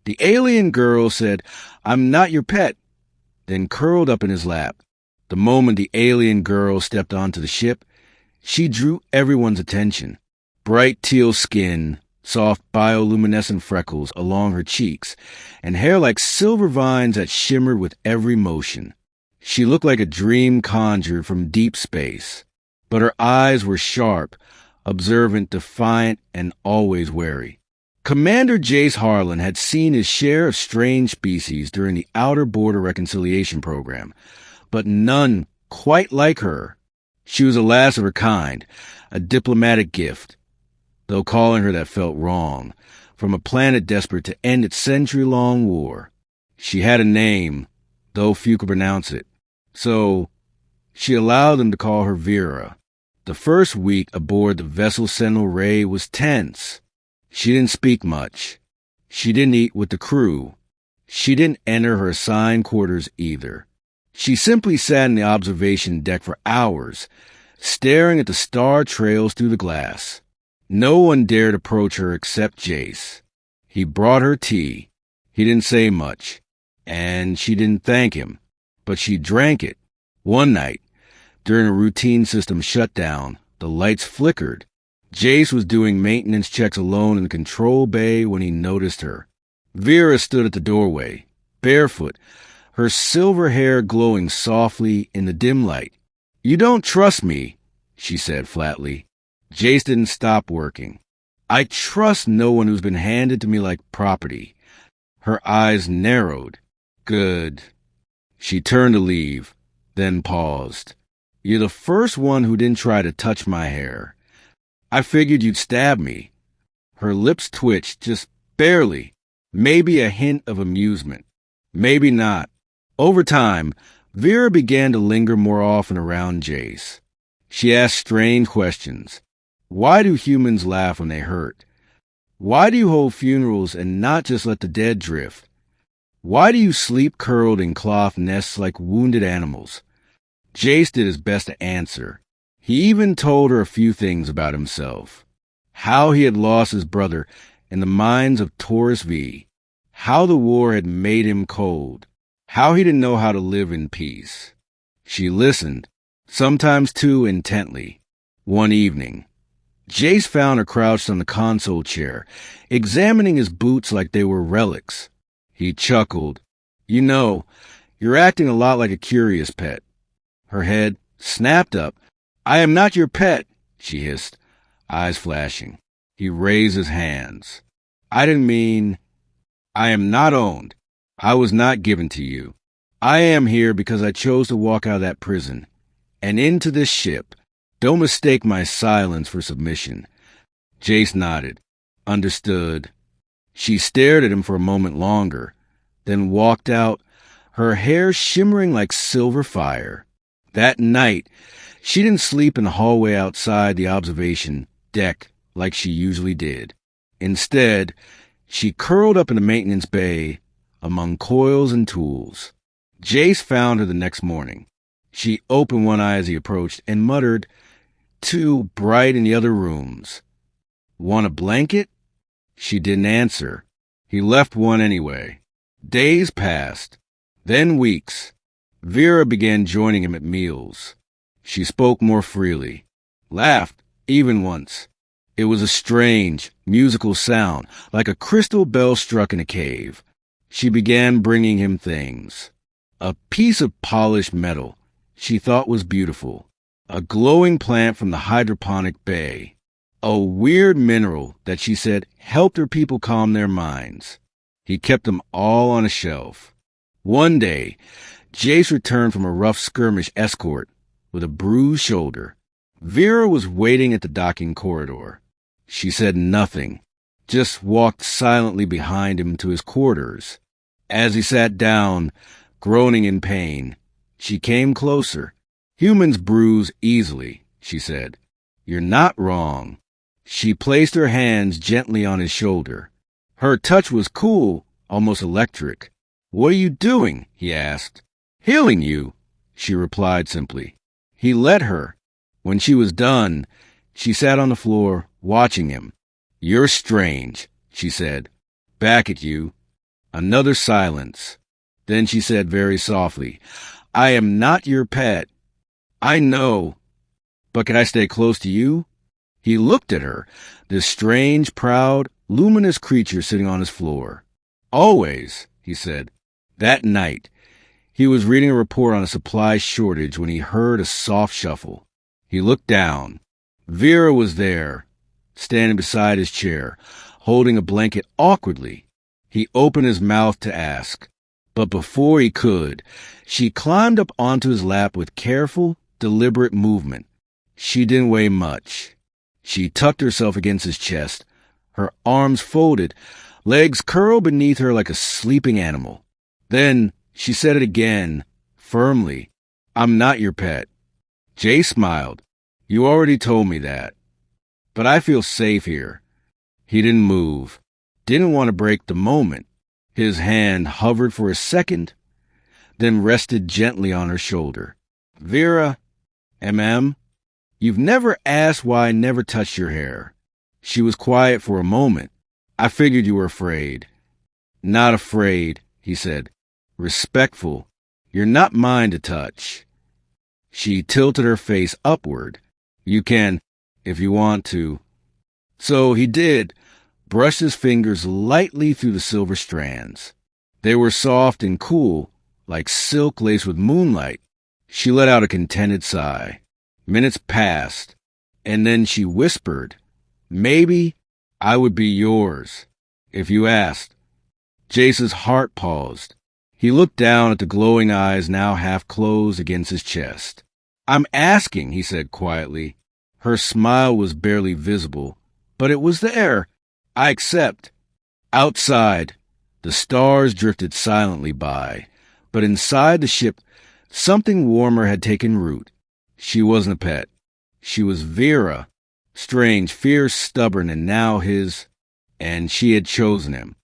The alien girl said, "I'm not your pet," then curled up in his lap. The moment the alien girl stepped onto the ship, she drew everyone's attention. Bright teal skin, soft bioluminescent freckles along her cheeks, and hair like silver vines that shimmered with every motion. She looked like a dream conjured from deep space, but her eyes were sharp, observant, defiant, and always wary. Commander Jace Harlan had seen his share of strange species during the Outer Border Reconciliation Program, but none quite like her. She was the last of her kind, a diplomatic gift, though calling her that felt wrong, from a planet desperate to end its century-long war. She had a name, though few could pronounce it, so she allowed them to call her Vera. The first week aboard the vessel Sentinel Ray was tense. She didn't speak much. She didn't eat with the crew. She didn't enter her assigned quarters either. She simply sat in the observation deck for hours, staring at the star trails through the glass. No one dared approach her except Jace. He brought her tea. He didn't say much, and she didn't thank him, but she drank it. One night, during a routine system shutdown, the lights flickered. Jace was doing maintenance checks alone in the control bay when he noticed her. Vera stood at the doorway, barefoot, her silver hair glowing softly in the dim light. "You don't trust me," she said flatly. Jace didn't stop working. "I trust no one who's been handed to me like property." Her eyes narrowed. "Good." She turned to leave, then paused. "You're the first one who didn't try to touch my hair. I figured you'd stab me." Her lips twitched, just barely. Maybe a hint of amusement. Maybe not. Over time, Vera began to linger more often around Jace. She asked strange questions. Why do humans laugh when they hurt? Why do you hold funerals and not just let the dead drift? Why do you sleep curled in cloth nests like wounded animals? Jace did his best to answer. He even told her a few things about himself. How he had lost his brother in the mines of Taurus V. How the war had made him cold. How he didn't know how to live in peace. She listened, sometimes too intently. One evening, Jace found her crouched on the console chair, examining his boots like they were relics. He chuckled. "You know, you're acting a lot like a curious pet." Her head snapped up. "I am not your pet," she hissed, eyes flashing. He raised his hands. "I didn't mean... I am not owned. I was not given to you. I am here because I chose to walk out of that prison and into this ship. Don't mistake my silence for submission." Jace nodded. Understood. She stared at him for a moment longer, then walked out, her hair shimmering like silver fire. That night, she didn't sleep in the hallway outside the observation deck like she usually did. Instead, she curled up in the maintenance bay among coils and tools. Jace found her the next morning. She opened one eye as he approached and muttered, "Too bright in the other rooms. Want a blanket?" She didn't answer. He left one anyway. Days passed, then weeks. Vera began joining him at meals. She spoke more freely, laughed even once. It was a strange, musical sound, like a crystal bell struck in a cave. She began bringing him things. A piece of polished metal she thought was beautiful. A glowing plant from the hydroponic bay. A weird mineral that she said helped her people calm their minds. He kept them all on a shelf. One day, Jace returned from a rough skirmish escort with a bruised shoulder. Vera was waiting at the docking corridor. She said nothing, just walked silently behind him to his quarters. As he sat down, groaning in pain, she came closer. "Humans bruise easily," she said. "You're not wrong." She placed her hands gently on his shoulder. Her touch was cool, almost electric. "What are you doing?" he asked. "Healing you," she replied simply. He let her. When she was done, she sat on the floor, watching him. "You're strange," she said. "Back at you." Another silence. Then she said very softly, I am not your pet. I know. But can I stay close to you? He looked at her, this strange, proud, luminous creature sitting on his floor. Always, he said. That night, he was reading a report on a supply shortage when he heard a soft shuffle. He looked down. Vera was there, standing beside his chair, holding a blanket awkwardly. He opened his mouth to ask, but before he could, she climbed up onto his lap with careful, deliberate movement. She didn't weigh much. She tucked herself against his chest, her arms folded, legs curled beneath her like a sleeping animal. Then she said it again, firmly, I'm not your pet. Jay smiled. You already told me that. But I feel safe here. He didn't move, didn't want to break the moment. His hand hovered for a second, then rested gently on her shoulder. Vera, you've never asked why I never touched your hair. She was quiet for a moment. I figured you were afraid. Not afraid, he said. Respectful. You're not mine to touch. She tilted her face upward. You can, if you want to. So he did, brushed his fingers lightly through the silver strands. They were soft and cool, like silk laced with moonlight. She let out a contented sigh. Minutes passed, and then she whispered, Maybe I would be yours, if you asked. Jace's heart paused. He looked down at the glowing eyes now half closed against his chest. I'm asking, he said quietly. Her smile was barely visible, but it was there. I accept. Outside, the stars drifted silently by, but inside the ship, something warmer had taken root. She wasn't a pet. She was Vera, strange, fierce, stubborn, and now his, and she had chosen him.